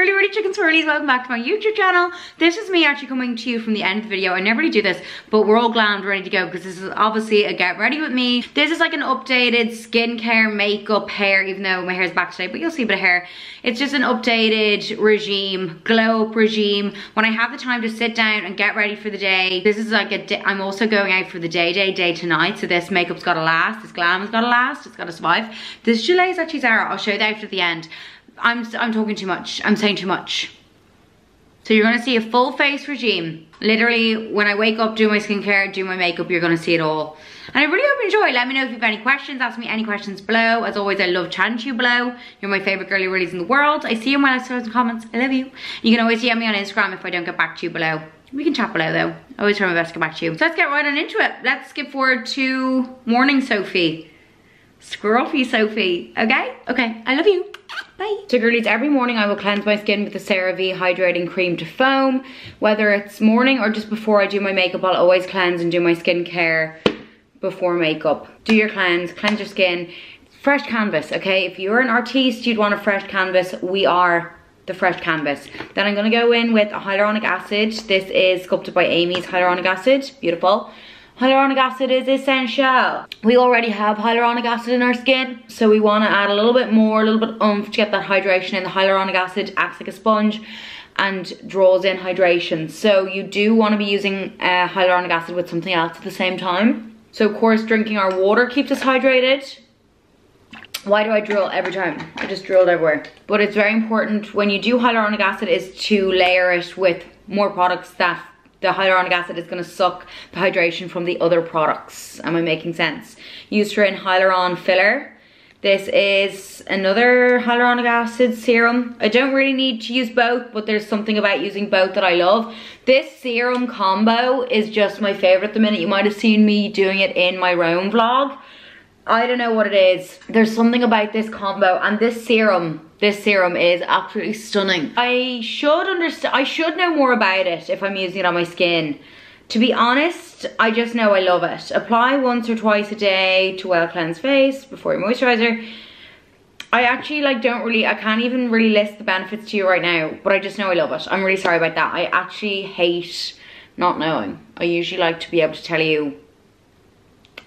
Girly chicken swirlies, welcome back to my YouTube channel. This is me actually coming to you from the end of the video. I never really do this, but we're all glammed, ready to go, because this is obviously a get ready with me. This is like an updated skincare, makeup, hair, even though my hair's back today, but you'll see a bit of hair. It's just an updated regime, glow up regime. When I have the time to sit down and get ready for the day, this is like a day. I'm also going out for the day to night, so this makeup's gotta last, this glam has gotta last, it's gotta survive. This Gillette is actually Zara. I'll show you that after the end. I'm talking too much. I'm saying too much. So you're gonna see a full face regime. Literally, when I wake up, do my skincare, do my makeup, you're gonna see it all. And I really hope you enjoy. Let me know if you have any questions. Ask me any questions below. As always, I love chatting to you below. You're my favorite girly girlies in the world. I see you in my likes and comments. I love you. You can always DM me on Instagram if I don't get back to you below. We can chat below though. I always try my best to get back to you. So let's get right on into it. Let's skip forward to morning Sophie. Scruffy Sophie, okay? Okay, I love you. Bye. So girlies, every morning I will cleanse my skin with the CeraVe Hydrating Cream to Foam. Whether it's morning or just before I do my makeup, I'll always cleanse and do my skincare before makeup. Do your cleanse your skin. Fresh canvas, okay? If you're an artiste, you'd want a fresh canvas. We are the fresh canvas. Then I'm gonna go in with a hyaluronic acid. This is Sculpted by Amy's hyaluronic acid, beautiful. Hyaluronic acid is essential. We already have hyaluronic acid in our skin, so we want to add a little bit more, a little bit of oomph to get that hydration in. The hyaluronic acid acts like a sponge and draws in hydration. So you do want to be using hyaluronic acid with something else at the same time. So of course, drinking our water keeps us hydrated. Why do I drill every time? I just drilled everywhere. But it's very important when you do hyaluronic acid is to layer it with more products that the hyaluronic acid is going to suck the hydration from the other products. Am I making sense? Eucerin Hyaluron Filler. This is another hyaluronic acid serum. I don't really need to use both, but there's something about using both that I love. This serum combo is just my favorite at the minute. You might have seen me doing it in my Rome vlog. I don't know what it is. There's something about this combo, and this serum is absolutely stunning. I should know more about it if I'm using it on my skin. To be honest, I just know I love it. Apply once or twice a day to well cleansed face before your moisturizer. I actually I can't even really list the benefits to you right now, but I just know I love it. I'm really sorry about that. I actually hate not knowing. I usually like to be able to tell you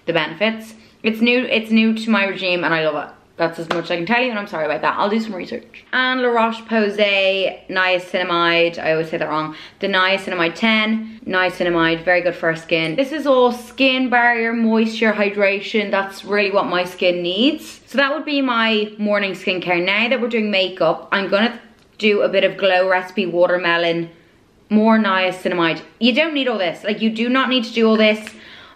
the benefits. It's new to my regime and I love it. That's as much as I can tell you, and I'm sorry about that. I'll do some research. And La Roche-Posay Niacinamide, I always say that wrong. The Niacinamide 10, Niacinamide, very good for our skin. This is all skin barrier, moisture, hydration. That's really what my skin needs. So that would be my morning skincare. Now that we're doing makeup, I'm gonna do a bit of Glow Recipe Watermelon, more Niacinamide. You don't need all this. Like, you do not need to do all this.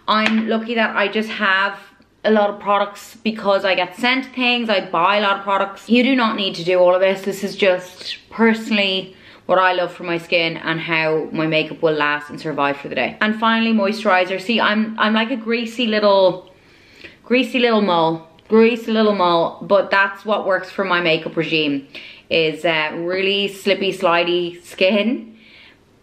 I'm lucky that I just have a lot of products because I get sent things. I buy a lot of products. You do not need to do all of this. This is just personally what I love for my skin and how my makeup will last and survive for the day. And finally, moisturizer. See, I'm like a greasy little mole, but that's what works for my makeup regime. Is really slippy, slidey skin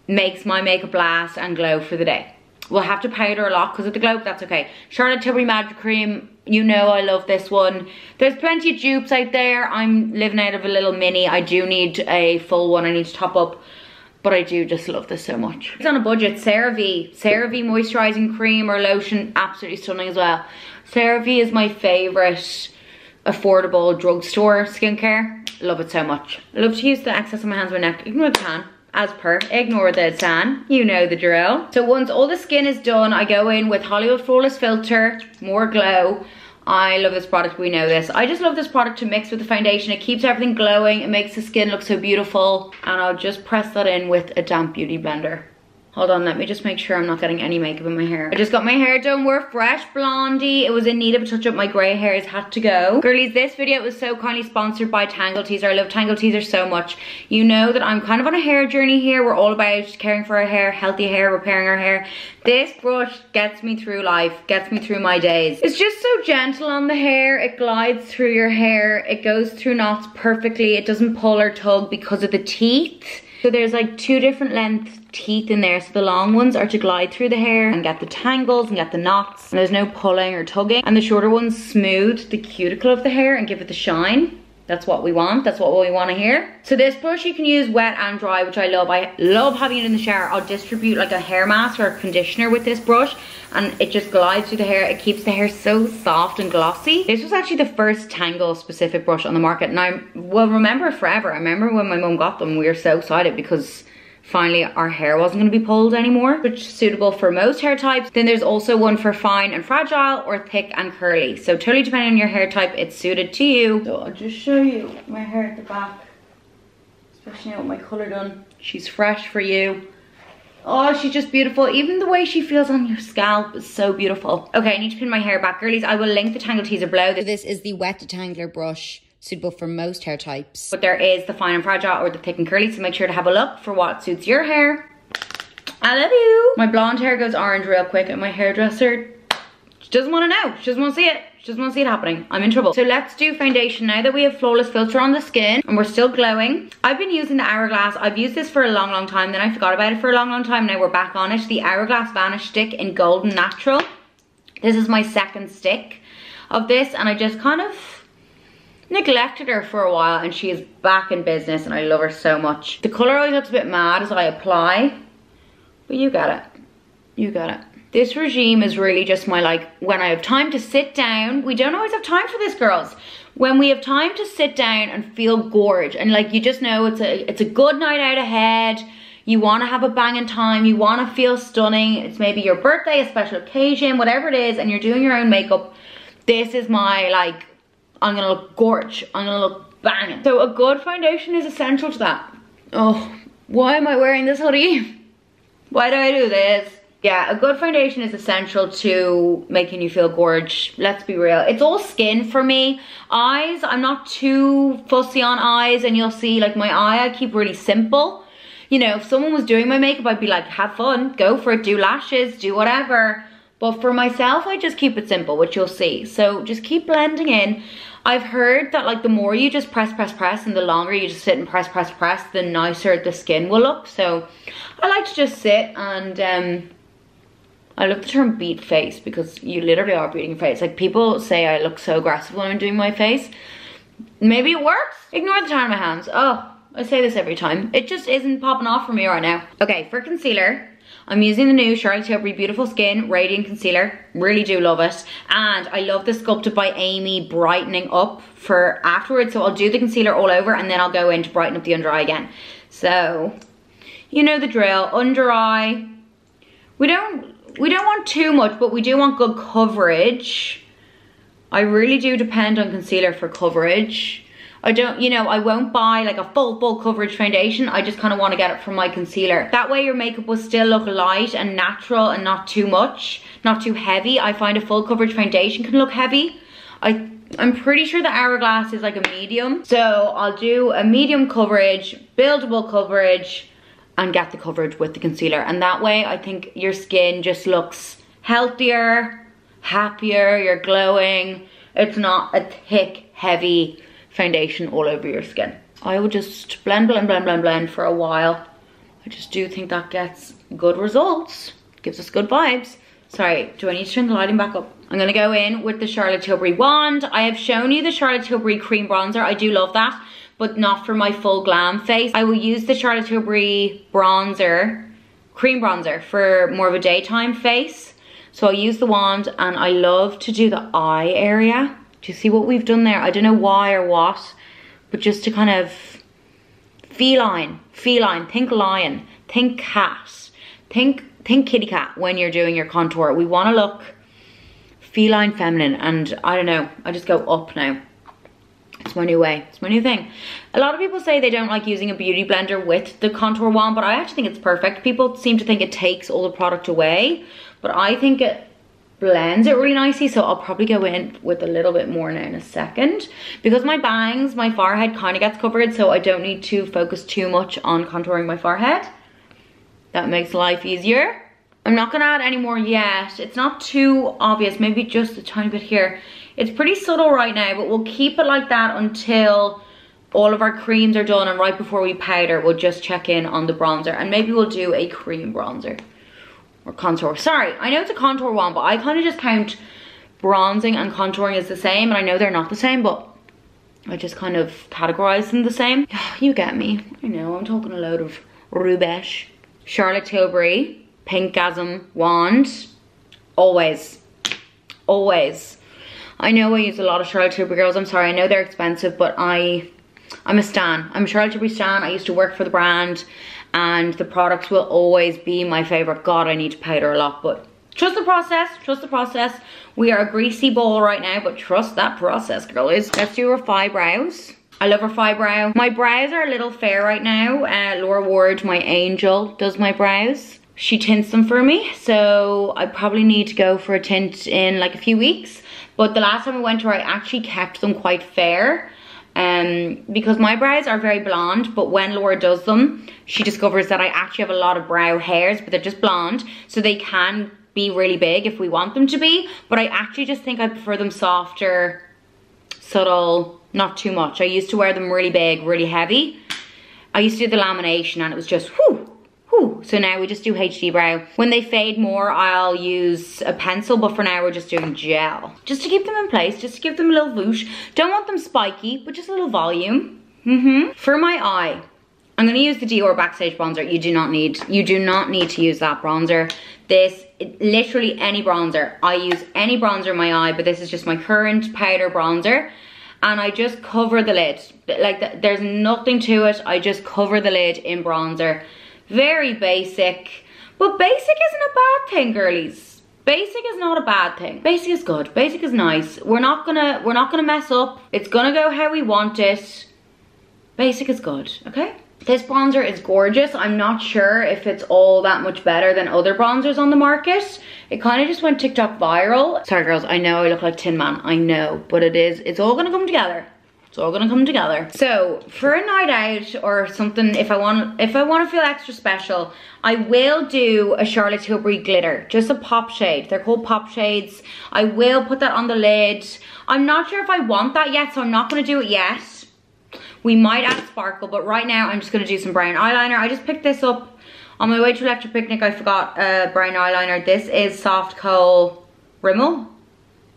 makes my makeup last and glow for the day. We'll have to powder a lot because of the glow, but that's okay. Charlotte Tilbury Magic Cream, you know I love this one. There's plenty of dupes out there. I'm living out of a little mini. I do need a full one. I need to top up, but I do just love this so much. It's on a budget. CeraVe moisturizing cream or lotion, absolutely stunning as well. CeraVe is my favorite affordable drugstore skincare. Love it so much. I love to use the excess on my hands and my neck. Ignore the tan. As per, ignore the tan, you know the drill. So once all the skin is done, I go in with Hollywood Flawless Filter, more glow. I love this product, we know this. I just love this product to mix with the foundation. It keeps everything glowing, it makes the skin look so beautiful. And I'll just press that in with a damp beauty blender. Hold on, let me just make sure I'm not getting any makeup in my hair. I just got my hair done. We're fresh blondie. It was in need of a touch up. My grey hairs had to go. Girlies, this video was so kindly sponsored by Tangle Teezer. I love Tangle Teezer so much. You know that I'm kind of on a hair journey here. We're all about caring for our hair, healthy hair, repairing our hair. This brush gets me through life, gets me through my days. It's just so gentle on the hair. It glides through your hair. It goes through knots perfectly. It doesn't pull or tug because of the teeth. So there's like 2 different length teeth in there. So the long ones are to glide through the hair and get the tangles and get the knots. And there's no pulling or tugging. And the shorter ones smooth the cuticle of the hair and give it the shine. That's what we want. That's what we want to hear. So this brush you can use wet and dry, which I love. I love having it in the shower. I'll distribute like a hair mask or a conditioner with this brush, and it just glides through the hair. It keeps the hair so soft and glossy. This was actually the first Tangle specific brush on the market, and I will remember forever. I remember when my mum got them, we were so excited because finally our hair wasn't going to be pulled anymore, which is suitable for most hair types. Then there's also one for fine and fragile or thick and curly. So totally depending on your hair type, it's suited to you. So I'll just show you my hair at the back, especially now with my colour done. She's fresh for you. Oh, she's just beautiful. Even the way she feels on your scalp is so beautiful. Okay, I need to pin my hair back. Girlies, I will link the Tangle teaser below. This is the wet detangler brush, suitable for most hair types. But there is the fine and fragile or the thick and curly, so make sure to have a look for what suits your hair. I love you. My blonde hair goes orange real quick, and my hairdresser, she doesn't want to know. She doesn't want to see it. She doesn't want to see it happening. I'm in trouble. So let's do foundation now that we have Flawless Filter on the skin and we're still glowing. I've been using the Hourglass. I've used this for a long time, then I forgot about it for a long time. Now we're back on it. The Hourglass Vanish Stick in Golden Natural. This is my second stick of this, and I just kind of neglected her for a while, and she is back in business, and I love her so much. The colour always looks a bit mad as I apply, but you get it. You get it. This regime is really just my, like, when I have time to sit down. We don't always have time for this, girls. When we have time to sit down and feel gorge, and like, you just know it's a good night out ahead. You want to have a banging time. You want to feel stunning. It's maybe your birthday, a special occasion, whatever it is, and you're doing your own makeup. This is my, like, I'm gonna look gorge. I'm gonna look banging. So a good foundation is essential to that. Oh, why am I wearing this hoodie? Why do I do this? Yeah, a good foundation is essential to making you feel gorge. Let's be real. It's all skin for me. Eyes, I'm not too fussy on eyes, and you'll see like my eye, I keep really simple. You know, if someone was doing my makeup, I'd be like, have fun, go for it, do lashes, do whatever. But for myself, I just keep it simple, which you'll see. So just keep blending in. I've heard that like the more you just press, and the longer you just sit and press, the nicer the skin will look. So I like to just sit and I love the term beat face, because you literally are beating your face. Like, people say I look so aggressive when I'm doing my face. Maybe it works. Ignore the time of my hands. Oh, I say this every time. It just isn't popping off for me right now. Okay, for concealer, I'm using the new Charlotte Tilbury Beautiful Skin Radiant Concealer. Really do love it. And I love the Sculpted by Amy Brightening Up for afterwards. So I'll do the concealer all over, and then I'll go in to brighten up the under eye again. So, you know the drill. Under eye. We don't want too much, but we do want good coverage. I really do depend on concealer for coverage. I don't, you know, I won't buy like a full coverage foundation. I just kind of want to get it from my concealer. That way your makeup will still look light and natural and not too much, not too heavy. I find a full coverage foundation can look heavy. I'm pretty sure the Hourglass is like a medium. So I'll do a medium coverage, buildable coverage, and get the coverage with the concealer. And that way I think your skin just looks healthier, happier, you're glowing. It's not a thick, heavy foundation all over your skin. I would just blend for a while. I just do think that gets good results. Gives us good vibes. Sorry, do I need to turn the lighting back up? I'm gonna go in with the Charlotte Tilbury wand. I have shown you the Charlotte Tilbury cream bronzer. I do love that, but not for my full glam face. I will use the Charlotte Tilbury bronzer, cream bronzer, for more of a daytime face. So I'll use the wand, and I love to do the eye area. Do you see what we've done there? I don't know why or what, but just to kind of feline, think lion, think cat, think kitty cat when you're doing your contour. We want to look feline feminine, and I don't know, I just go up now. It's my new way, it's my new thing. A lot of people say they don't like using a beauty blender with the contour wand, but I actually think it's perfect. People seem to think it takes all the product away, but I think it blends it really nicely. So I'll probably go in with a little bit more now in a second, because my bangs, my forehead kind of gets covered, so I don't need to focus too much on contouring my forehead. That makes life easier. I'm not gonna add any more yet. It's not too obvious, maybe just a tiny bit here. It's pretty subtle right now, but we'll keep it like that until all of our creams are done, and right before we powder, we'll just check in on the bronzer, and maybe we'll do a cream bronzer or contour. Sorry, I know it's a contour one, but I kind of just count bronzing and contouring as the same, and I know they're not the same, but I just kind of categorize them the same. You get me. I know, I'm talking a load of rubbish. Charlotte Tilbury, Pinkgasm Wand. Always. Always. I know I use a lot of Charlotte Tilbury girls. I'm sorry, I know they're expensive, but I'm a stan. I'm a Charlotte Tilbury stan. I used to work for the brand, and the products will always be my favorite. God, I need to powder a lot, but trust the process, trust the process. We are a greasy bowl right now, but trust that process, girlies. Let's do her Fi brows. I love her Fi brow. My brows are a little fair right now. Laura Ward, my angel, does my brows. She tints them for me, so I probably need to go for a tint in like a few weeks. But the last time I went to her, I actually kept them quite fair. Because my brows are very blonde, but when Laura does them, she discovers that I actually have a lot of brow hairs, but they're just blonde, so they can be really big if we want them to be, but I actually just think I prefer them softer, subtle, not too much. I used to wear them really big, really heavy. I used to do the lamination and it was just whoo, whoo. So now we just do HD brow. When they fade more, I'll use a pencil, but for now we're just doing gel. Just to keep them in place, just to give them a little whoosh. Don't want them spiky, but just a little volume. For my eye, I'm gonna use the Dior Backstage bronzer. You do not need to use that bronzer. Literally any bronzer. I use any bronzer in my eye, but this is just my current powder bronzer. And I just cover the lid. Like, there's nothing to it. I just cover the lid in bronzer. Very basic. But basic isn't a bad thing, girlies. Basic is not a bad thing. Basic is good. Basic is nice. We're not gonna mess up. It's gonna go how we want it. Basic is good, okay? This bronzer is gorgeous. I'm not sure if it's all that much better than other bronzers on the market. It kind of just went TikTok viral. Sorry girls, I know I look like Tin Man. I know, but it's all gonna come together. It's all gonna come together. So for a night out or something, if I want to feel extra special, I will do a Charlotte Tilbury glitter, just a pop shade. They're called pop shades. I will put that on the lid. I'm not sure if I want that yet, so I'm not gonna do it yet. We might add sparkle, but right now I'm just gonna do some brown eyeliner. I just picked this up on my way to Electric Picnic. I forgot brown eyeliner. This is Soft Kohl Rimmel.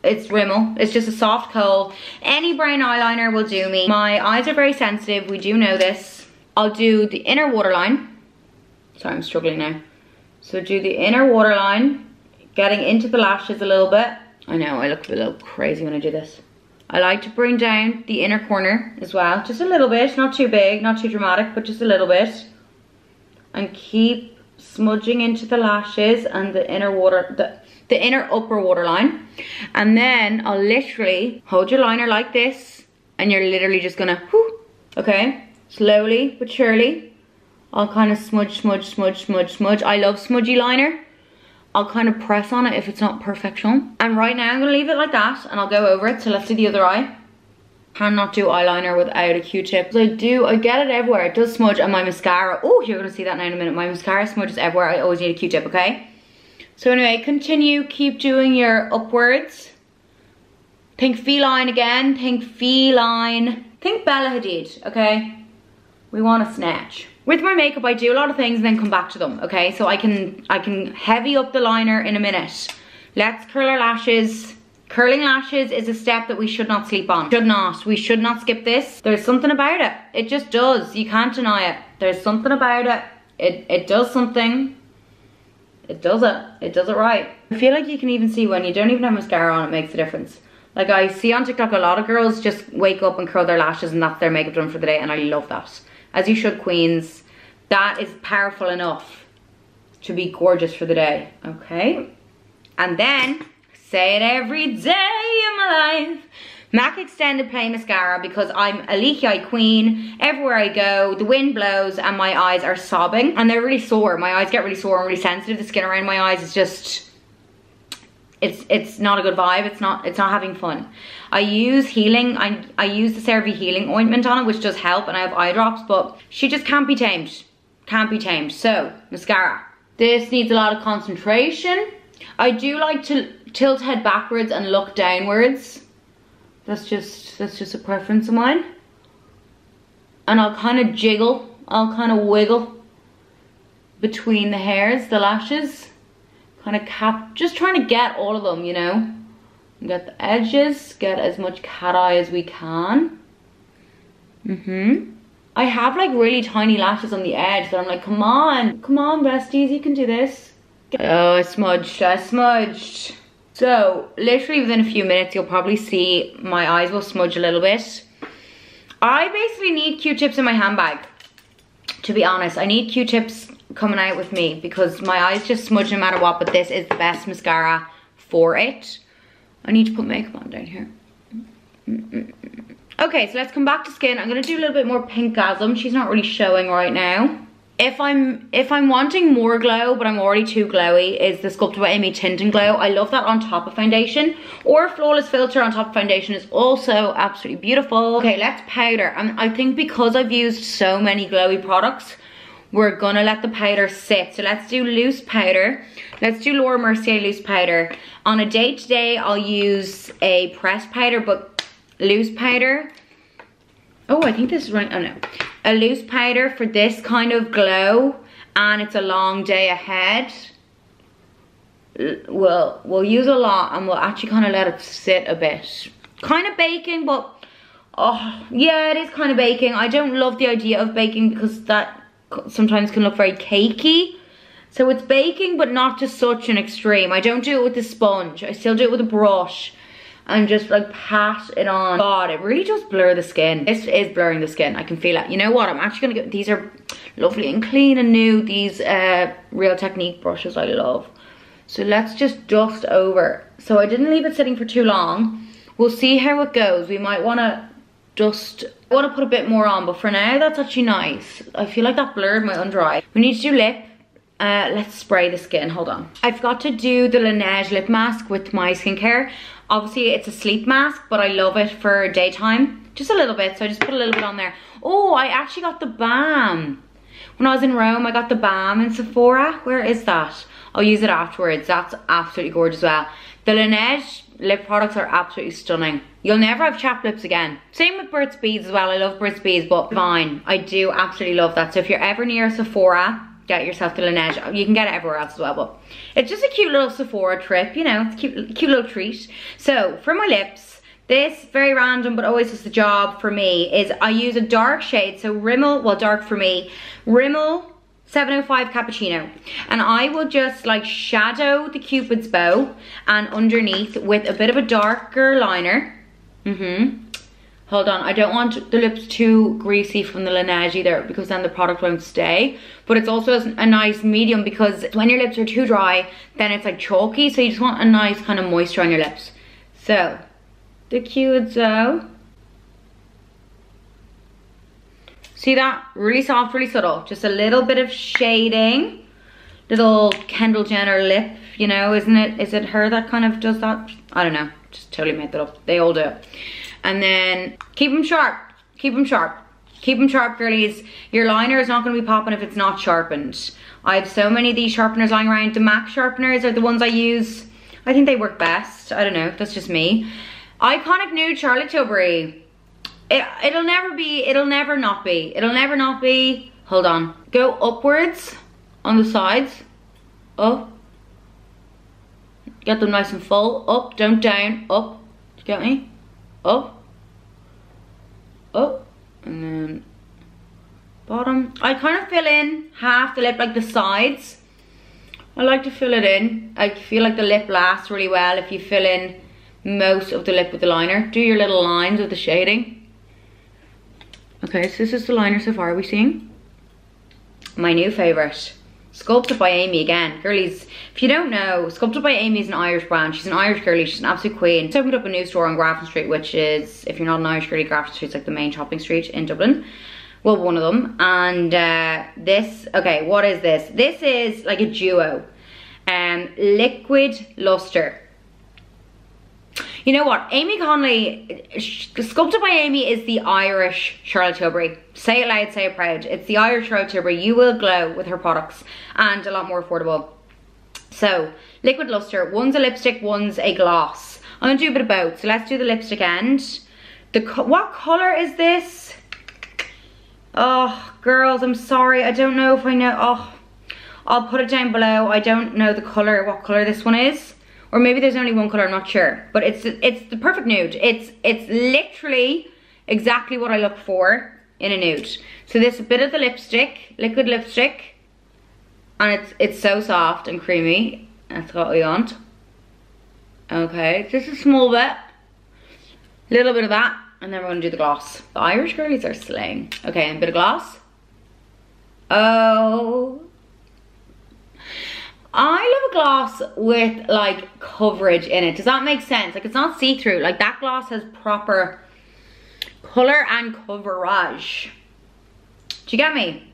It's Rimmel. It's just a soft kohl. Any brown eyeliner will do me. My eyes are very sensitive. We do know this. I'll do the inner waterline. Sorry, I'm struggling now. So do the inner waterline, getting into the lashes a little bit. I know, I look a little crazy when I do this. I like to bring down the inner corner as well. Just a little bit, not too big, not too dramatic, but just a little bit. And keep smudging into the lashes and the inner the inner upper waterline. And then I'll literally hold your liner like this, and you're literally just gonna, whoo, okay? Slowly but surely, I'll kind of smudge, smudge, smudge, smudge, smudge. I love smudgy liner. I'll kind of press on it if it's not perfection. And right now I'm gonna leave it like that, and I'll go over it. So let's do the other eye. Cannot do eyeliner without a Q-tip. So I get it everywhere. It does smudge, and my mascara, oh, you're gonna see that now in a minute. My mascara smudges everywhere. I always need a Q-tip, okay? So anyway, continue, keep doing your upwards. Think feline again, think feline. Think Bella Hadid, okay? We want to snatch. With my makeup, I do a lot of things and then come back to them, okay? So I can heavy up the liner in a minute. Let's curl our lashes. Curling lashes is a step that we should not sleep on. We should not skip this. There's something about it. It just does. You can't deny it. There's something about it. It does something. It does it. It does it right. I feel like you can even see when you don't even have mascara on, it makes a difference. Like I see on TikTok, a lot of girls just wake up and curl their lashes and that's their makeup done for the day, and I love that. As you should, queens. That is powerful enough to be gorgeous for the day, okay? And then, say it every day in my life, MAC Extended Play Mascara, because I'm a leaky eye queen. Everywhere I go, the wind blows and my eyes are sobbing and they're really sore. My eyes get really sore and really sensitive. The skin around my eyes is just, it's not a good vibe. It's not having fun. I use healing, I use the CeraVe healing ointment on it, which does help, and I have eye drops, but she just can't be tamed. Can't be tamed. So, mascara. This needs a lot of concentration. I do like to tilt head backwards and look downwards. That's just a preference of mine. And I'll kind of jiggle, I'll kind of wiggle between the hairs, the lashes. Kind of cap, just trying to get all of them, you know. Get the edges, get as much cat eye as we can. I have like really tiny lashes on the edge, so I'm like, come on besties, you can do this. Oh, I smudged. So literally within a few minutes you'll probably see my eyes will smudge a little bit. I basically need Q-tips in my handbag, to be honest. I need Q-tips coming out with me because my eyes just smudge no matter what, but this is the best mascara for it. I need to put makeup on down here. Okay, so let's come back to skin. I'm gonna do a little bit more Pinkgasm. She's not really showing right now. If I'm wanting more glow, but I'm already too glowy, is the Sculpted by Amy Tint and Glow. I love that on top of foundation. Or Flawless Filter on top of foundation is also absolutely beautiful. Okay, let's powder. I think because I've used so many glowy products, we're gonna let the powder sit. So let's do loose powder. Let's do Laura Mercier loose powder. On a day-to-day, I'll use a pressed powder, but loose powder. Oh, I think this is right. Oh no. A loose powder for this kind of glow, and it's a long day ahead. We'll use a lot, and we'll actually kind of let it sit a bit. Kind of baking, but oh yeah, it is kind of baking. I don't love the idea of baking because that sometimes can look very cakey. So it's baking, but not to such an extreme. I don't do it with the sponge. I still do it with a brush. And just like pat it on. God, it really does blur the skin. This is blurring the skin, I can feel it. You know what, I'm actually gonna get, these are lovely and clean and new. These Real Technique brushes I love. So let's just dust over. So I didn't leave it sitting for too long. We'll see how it goes. We might wanna dust, I wanna put a bit more on, but for now that's actually nice. I feel like that blurred my under eye. We need to do lip. Let's spray the skin, hold on. I forgot to do the Lineage Lip Mask with my skincare. Obviously it's a sleep mask, but I love it for daytime. Just a little bit, so I just put a little bit on there. Oh, I actually got the balm. When I was in Rome, I got the balm in Sephora. Where is that? I'll use it afterwards. That's absolutely gorgeous as well. The Lineage lip products are absolutely stunning. You'll never have chapped lips again. Same with Burt's Bees as well. I love Burt's Bees, but fine. I do absolutely love that. So if you're ever near Sephora, get yourself the Lineage. You can get it everywhere else as well, but it's just a cute little Sephora trip, you know, it's a cute little treat. So for my lips, this very random but always does the job for me is I use a dark shade, so Rimmel, well dark for me, Rimmel 705 Cappuccino, and I will just like shadow the Cupid's bow and underneath with a bit of a darker liner. Hold on, I don't want the lips too greasy from the Lineage either because then the product won't stay. But it's also a nice medium because when your lips are too dry, then it's like chalky. So you just want a nice kind of moisture on your lips. So, the Cupid's bow. See that? Really soft, really subtle. Just a little bit of shading. Little Kendall Jenner lip, you know, isn't it? Is it her that kind of does that? I don't know, just totally made that up. They all do it. And then keep them sharp, keep them sharp. Keep them sharp, girlies. Your liner is not going to be popping if it's not sharpened. I have so many of these sharpeners lying around. The MAC sharpeners are the ones I use. I think they work best. I don't know, that's just me. Iconic Nude Charlotte Tilbury. It'll never not be. Hold on. Go upwards on the sides. Up. Get them nice and full. Up, don't down. Up. You get me? Up, up, and then bottom. I kind of fill in half the lip, like the sides. I like to fill it in. I feel like the lip lasts really well if you fill in most of the lip with the liner. Do your little lines with the shading. Okay, so this is the liner so far. Are we seeing? My new favourite. Sculpted by Amy again. Girlies, if you don't know, Sculpted by Amy is an Irish brand. She's an Irish girlie, she's an absolute queen. She's opened up a new store on Grafton Street, which is, if you're not an Irish girlie, Grafton Street's like the main shopping street in Dublin. Well, one of them. And this, okay, what is this? This is like a duo. Liquid Luster. You know what? Amy Connolly, Sculpted by Amy is the Irish Charlotte Tilbury. Say it loud, say it proud. It's the Irish Charlotte Tilbury. You will glow with her products and a lot more affordable. So, Liquid Luster. One's a lipstick, one's a gloss. I'm gonna do a bit of both. So let's do the lipstick end. What color is this? Oh, girls, I'm sorry. I don't know if I know. Oh, I'll put it down below. I don't know the color, what color this one is. Or maybe there's only one color, I'm not sure. But it's the perfect nude. It's literally exactly what I look for in a nude. So this bit of the lipstick, liquid lipstick, and it's so soft and creamy. That's what we want. Okay, just a small bit. Little bit of that, and then we're gonna do the gloss. The Irish girlies are slaying. Okay, and a bit of gloss. Oh, I love a gloss with like coverage in it. Does that make sense? Like, it's not see-through. Like, that gloss has proper color and coverage. Do you get me?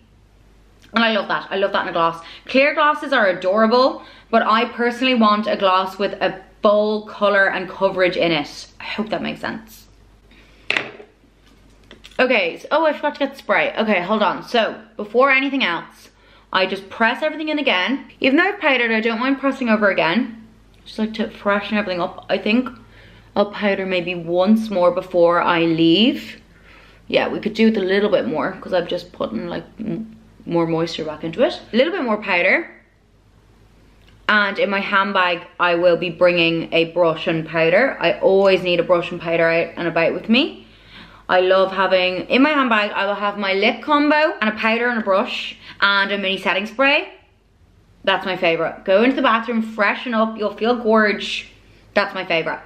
And I love that. I love that in a gloss. Clear glosses are adorable, but I personally want a gloss with a bold color and coverage in it. I hope that makes sense. Okay, so, oh, I forgot to get the spray. Okay, hold on. So, before anything else, I just press everything in again. Even though I've powdered, I don't mind pressing over again. Just like to freshen everything up. I think I'll powder maybe once more before I leave. Yeah, we could do it a little bit more because I've just put in like more moisture back into it. A little bit more powder. And in my handbag, I will be bringing a brush and powder. I always need a brush and powder out and about with me. I love having, in my handbag, I will have my lip combo and a powder and a brush and a mini setting spray. That's my favorite. Go into the bathroom, freshen up, you'll feel gorge. That's my favorite.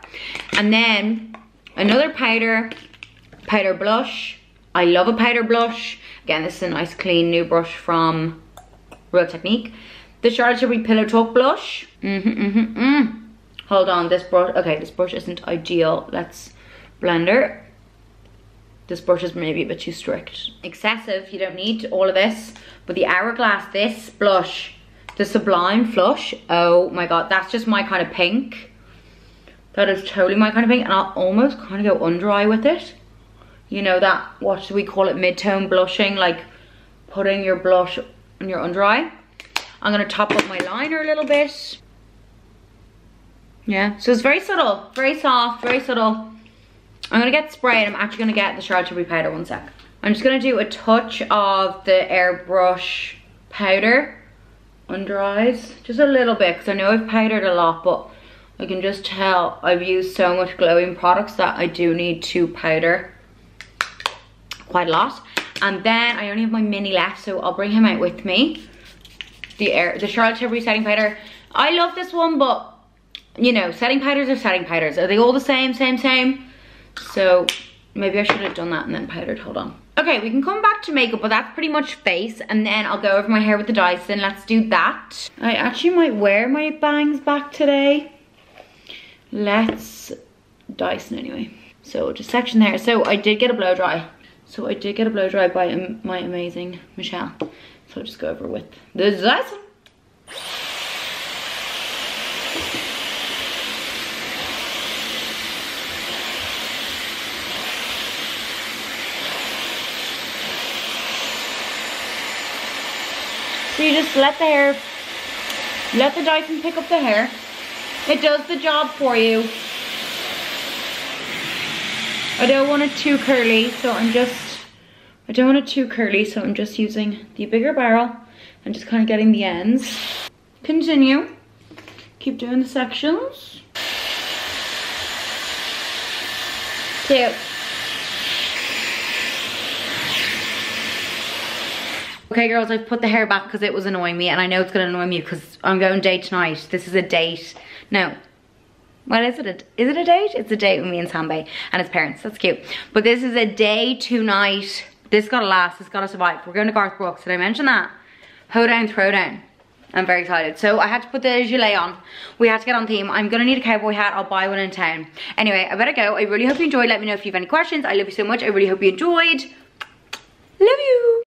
And then another powder blush. I love a powder blush. Again, this is a nice clean new brush from Real Technique. The Charlotte Tilbury Pillow Talk blush. Hold on, this brush, okay, this brush isn't ideal. Let's blend her. This brush is maybe a bit too strict. Excessive, you don't need all of this. But the Hourglass, this blush, the Sublime Flush, oh my god, that's just my kind of pink. That is totally my kind of pink, and I'll almost kind of go under eye with it. You know that, what do we call it, mid-tone blushing, like putting your blush on your under eye. I'm gonna top up my liner a little bit. Yeah, so it's very subtle, very soft, very subtle. I'm gonna get spray, and I'm actually gonna get the Charlotte Tilbury powder, one sec. I'm just gonna do a touch of the Airbrush Powder under eyes, just a little bit, because I know I've powdered a lot, but I can just tell I've used so much glowing products that I do need to powder quite a lot. And then I only have my mini left, so I'll bring him out with me. The Charlotte Tilbury setting powder. I love this one, but you know, setting powders are setting powders. Are they all the same? So maybe I should have done that and then powdered. Hold on. Okay, we can come back to makeup, but that's pretty much face, and then I'll go over my hair with the Dyson. Let's do that. I actually might wear my bangs back today. Let's Dyson anyway. So just section there. So I did get a blow dry. By my amazing Michelle. So I'll just go over with the Dyson. So you just let the Dyson pick up the hair. It does the job for you. I don't want it too curly, so I'm just using the bigger barrel and just kind of getting the ends. Continue. Keep doing the sections. Cute. Okay girls, I've put the hair back because it was annoying me, and I know it's going to annoy me because I'm going date tonight. This is a date. No. What is it? Is it a date? It's a date with me and Sambe and his parents. That's cute. But this is a day tonight. This gotta last. This gotta survive. We're going to Garth Brooks. Did I mention that? Hoe down, throw down. I'm very excited. So I had to put the gilet on. We had to get on theme. I'm gonna need a cowboy hat. I'll buy one in town. Anyway, I better go. I really hope you enjoyed. Let me know if you have any questions. I love you so much. I really hope you enjoyed.